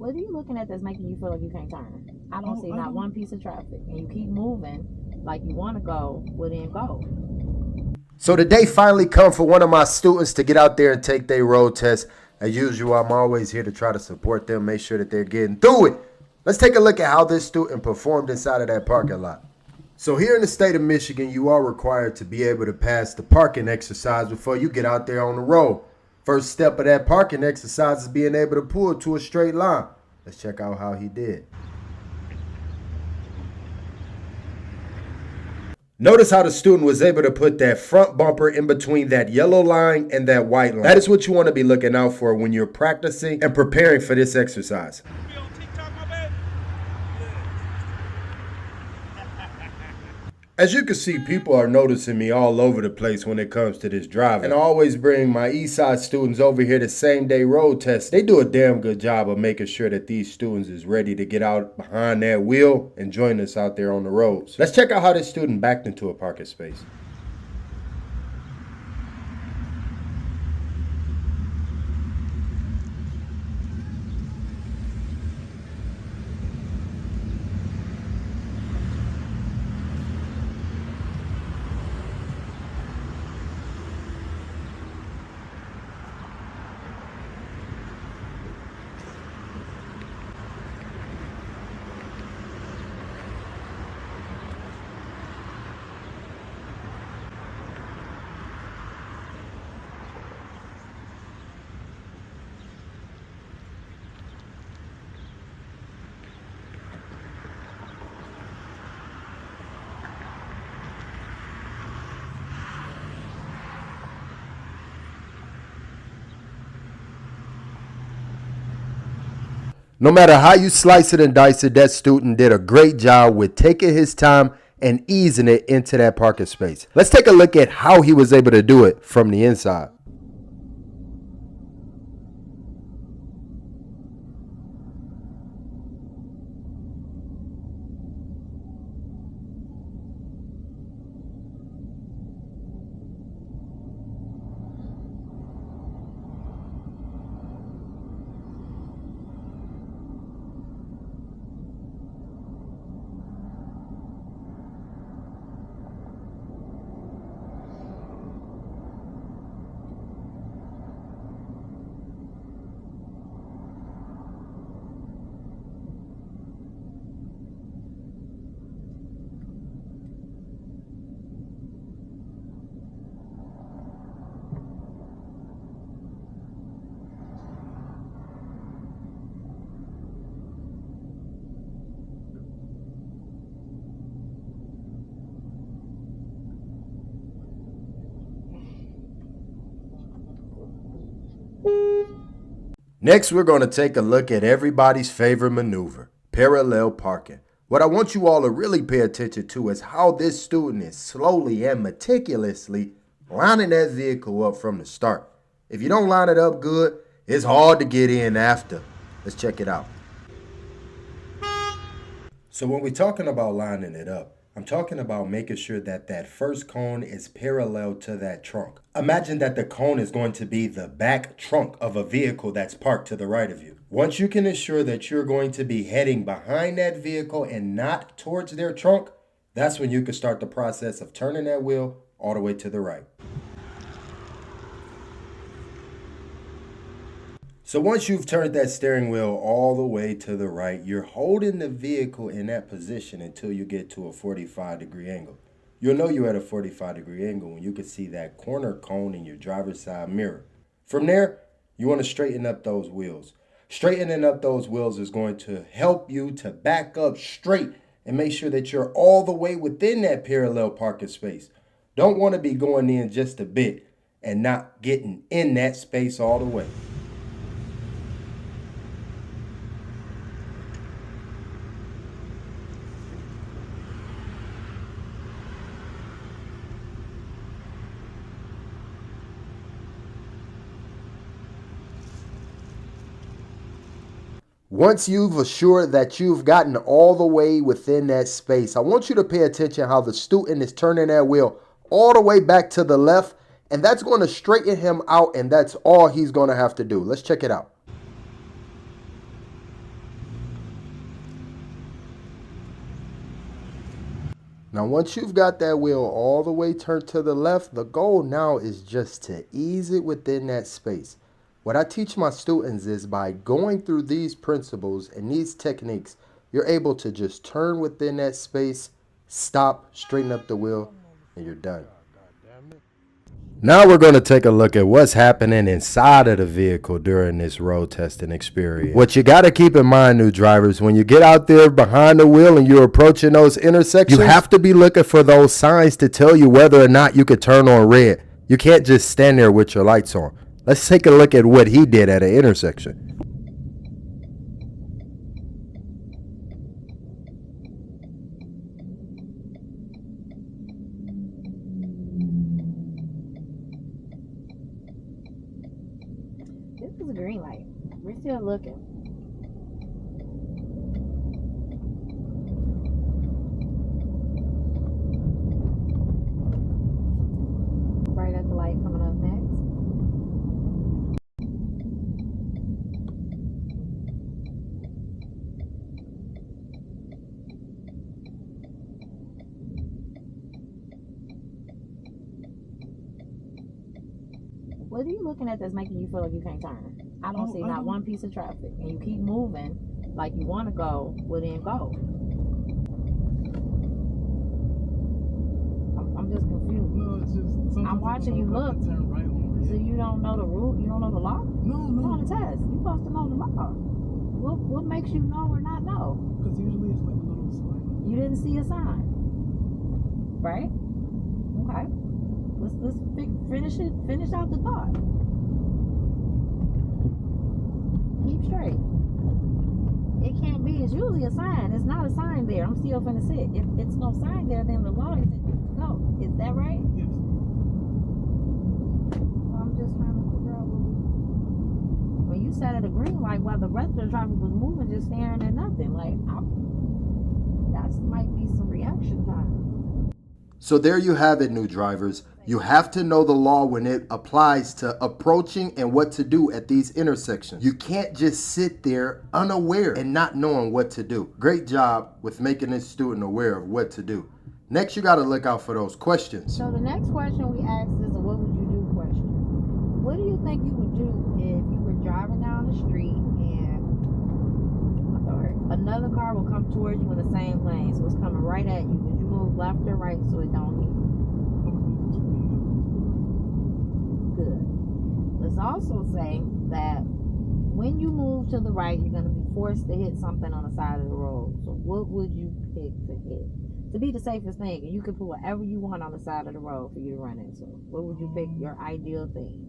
What are you looking at that's making you feel like you can't turn? I don't see not one piece of traffic, and you keep moving like you want to go. Well, then go. So the day finally come for one of my students to get out there and take their road test. As usual, I'm always here to try to support them, make sure that they're getting through it. Let's take a look at how this student performed inside of that parking lot. So here in the state of Michigan, you are required to be able to pass the parking exercise before you get out there on the road. First step of that parking exercise is being able to pull to a straight line. Let's check out how he did. Notice how the student was able to put that front bumper in between that yellow line and that white line. That is what you want to be looking out for when you're practicing and preparing for this exercise. As you can see, people are noticing me all over the place when it comes to this driving. And I always bring my Eastside students over here to same day road test. They do a damn good job of making sure that these students is ready to get out behind that wheel and join us out there on the roads. Let's check out how this student backed into a parking space. No matter how you slice it and dice it, that student did a great job with taking his time and easing it into that parking space. Let's take a look at how he was able to do it from the inside. Next, we're going to take a look at everybody's favorite maneuver, parallel parking. What I want you all to really pay attention to is how this student is slowly and meticulously lining that vehicle up from the start. If you don't line it up good, it's hard to get in after. Let's check it out. So when we're talking about lining it up, I'm talking about making sure that that first cone is parallel to that trunk. Imagine that the cone is going to be the back trunk of a vehicle that's parked to the right of you. Once you can ensure that you're going to be heading behind that vehicle and not towards their trunk, that's when you can start the process of turning that wheel all the way to the right. So once you've turned that steering wheel all the way to the right, you're holding the vehicle in that position until you get to a 45-degree angle. You'll know you're at a 45-degree angle when you can see that corner cone in your driver's side mirror. From there, you want to straighten up those wheels. Straightening up those wheels is going to help you to back up straight and make sure that you're all the way within that parallel parking space. Don't want to be going in just a bit and not getting in that space all the way. Once you've assured that you've gotten all the way within that space, I want you to pay attention how the student is turning that wheel all the way back to the left, and that's going to straighten him out, and that's all he's going to have to do. Let's check it out. Now, once you've got that wheel all the way turned to the left, the goal now is just to ease it within that space. What I teach my students is by going through these principles and these techniques, you're able to just turn within that space, stop, straighten up the wheel, and you're done. Now we're going to take a look at what's happening inside of the vehicle during this road testing experience. What you got to keep in mind, new drivers, when you get out there behind the wheel and you're approaching those intersections, you have to be looking for those signs to tell you whether or not you could turn on red. You can't just stand there with your lights on. Let's take a look at what he did at an intersection. This is a green light. We're still looking. Right at the light coming up next. What are you looking at that's making you feel like you can't turn? I don't see not one piece of traffic, and you keep moving like you want to go, well then go. I'm just confused. No, it's just I'm watching you look. Turn right on. So you don't know the rule? You don't know the law? No, You're no. on the test. You're supposed to know the law. What makes you know or not know? Because usually it's like a little sign. You didn't see a sign, right? Okay. Let's finish it. Finish out the thought. Keep straight. It can't be. It's usually a sign. It's not a sign there. I'm still finna sit. If it's no sign there, then the law is no. Is that right? Yes. Well, I'm just trying to figure out when you sat at a green light while the rest of the traffic was moving, just staring at nothing. Like that might be some reaction time. So there you have it, new drivers. You have to know the law when it applies to approaching and what to do at these intersections. You can't just sit there unaware and not knowing what to do. Great job with making this student aware of what to do. Next, you got to look out for those questions. So the next question we asked is a what would you do question. What do you think you would do if you were driving down the street and another car will come towards you in the same lane, so it's coming right at you? Would you move left or right so it don't hit you? Good. Let's also say that when you move to the right, you're going to be forced to hit something on the side of the road. So what would you pick to hit? To be the safest thing, and you can put whatever you want on the side of the road for you to run into. What would you pick your ideal thing?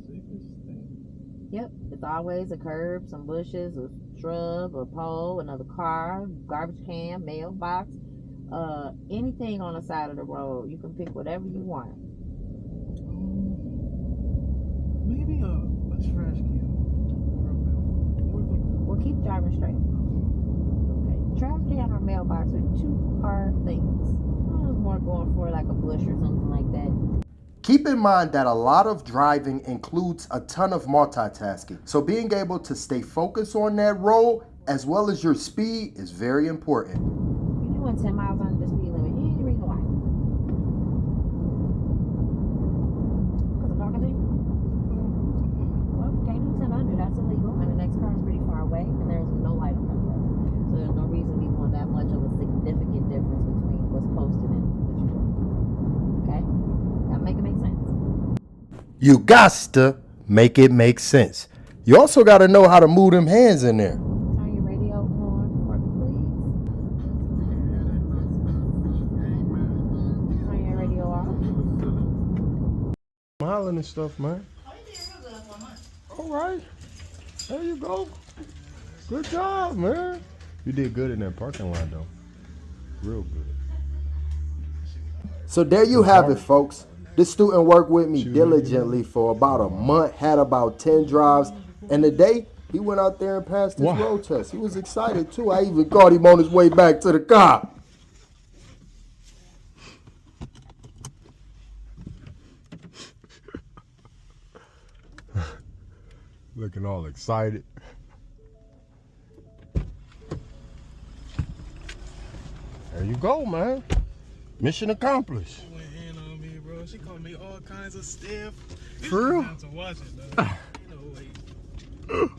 Safest thing. Yep, it's always a curb, some bushes, a shrub, a pole, another car, garbage can, mailbox, anything on the side of the road. You can pick whatever you want. Maybe a trash can. Well, keep driving straight. Okay, trash can or mailbox are two hard things. I was more going for like a bush or something like that. Keep in mind that a lot of driving includes a ton of multitasking. So being able to stay focused on that road as well as your speed is very important. You're doing 10 miles under the speed limit. You ain't reading why. Because I'm talking to you? Well, you can't do 10 under. That's illegal. And the next car is pretty far away. And there's no light on that way. So there's no reason we want that much of a significant difference between what's posted and what you're doing. Okay? That make it make sense. You got to make it make sense. You also got to know how to move them hands in there. Turn your radio on for me, please. Turn your radio off. Smiling and stuff, man. All right. There you go. Good job, man. You did good in that parking lot, though. Real good. So there you have it, folks. This student worked with me diligently for about a month, had about 10 drives, and today he went out there and passed his road test. He was excited too. I even caught him on his way back to the car. Looking all excited. you go, man. Mission accomplished. She went in on me, bro. She called me all kinds of stuff. For real? You have to watch it, though. Ain't no way.